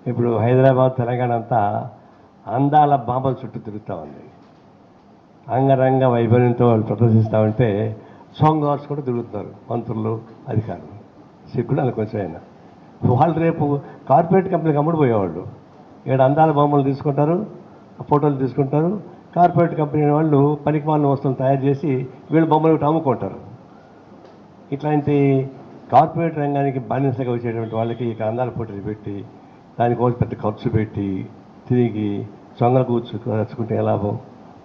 ఇప్పుడు హైదరాబాద్ తెలంగాణ అంతా అందాల బాంబల చుట్టూ తిరుగుతూ ఉంది. అంగరంగ వైభవంతో వాళ్ళు ప్రదర్శిస్తూ ఉంటే సోంగార్స్ కూడా తిరుగుతున్నారు, మంత్రులు, అధికారులు. సిగ్గుడాలి కొంచెం అయినా. వాళ్ళు రేపు కార్పొరేట్ కంపెనీకి అమ్ముడుపోయేవాళ్ళు. ఇక్కడ అందాల బొమ్మలు తీసుకుంటారు, ఫోటోలు తీసుకుంటారు. కార్పొరేట్ కంపెనీ వాళ్ళు పనికి వాళ్ళ వస్తువులు తయారు చేసి వీళ్ళు బొమ్మలు అమ్ముకుంటారు. ఇట్లాంటి కార్పొరేట్ రంగానికి బానిసగా వచ్చేటువంటి వాళ్ళకి ఇక అందాల పోటీలు పెట్టి దానికోసం పెద్ద ఖర్చు పెట్టి తిరిగి సొంగలు కూర్చుకుంటే లాభం?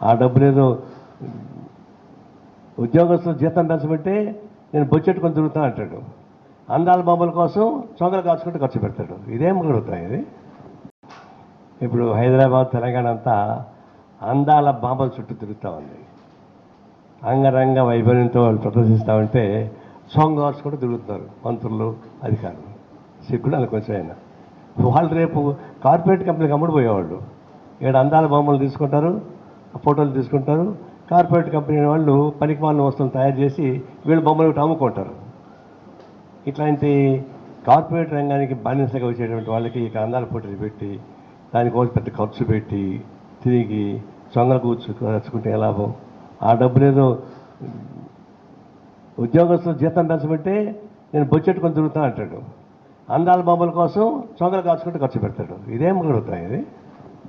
ఆ డబ్బులేదో ఉద్యోగస్తులు జీతం పెంచబట్టే నేను బొచ్చెట్టుకొని తిరుగుతా అంటాడు. అందాల బొమ్మల కోసం సొంగలు కాచుకుంటే ఖర్చు పెడతాడు. ఇదేం జరుగుతాయి ఇది? ఇప్పుడు హైదరాబాద్ తెలంగాణ అంతా అందాల బాంబల చుట్టూ తిరుగుతూ ఉంది. అంగరంగ వైభవంతో వాళ్ళు ప్రదర్శిస్తూ ఉంటే సోంగార్స్ కూడా తిరుగుతున్నారు, మంత్రులు, అధికారులు. సిగ్గుడాలి కొంచెం అయినా. వాళ్ళు రేపు కార్పొరేట్ కంపెనీకి అమ్ముడుపోయేవాళ్ళు. ఇక్కడ అందాల బొమ్మలు తీసుకుంటారు, ఫోటోలు తీసుకుంటారు. కార్పొరేట్ కంపెనీ వాళ్ళు పనికి వాళ్ళ వస్తువులు తయారు చేసి వీళ్ళు బొమ్మలు అమ్ముకుంటారు. ఇట్లాంటి కార్పొరేట్ రంగానికి బానిసగా వచ్చేటువంటి వాళ్ళకి ఇక అందాల పోటీలు పెట్టి దానికోసం పెద్ద ఖర్చు పెట్టి తిరిగి సొంగలు కూర్చుకుంటే లాభం? ఆ డబ్బులేదో ఉద్యోగస్తులు జీతం పెంచబట్టే నేను బొచ్చెట్టుకొని తిరుగుతా అంటాడు. అందాల బొమ్మల కోసం సొంగలు కాచుకుంటే ఖర్చు పెడతాడు. ఇదేం జరుగుతాయి ఇది?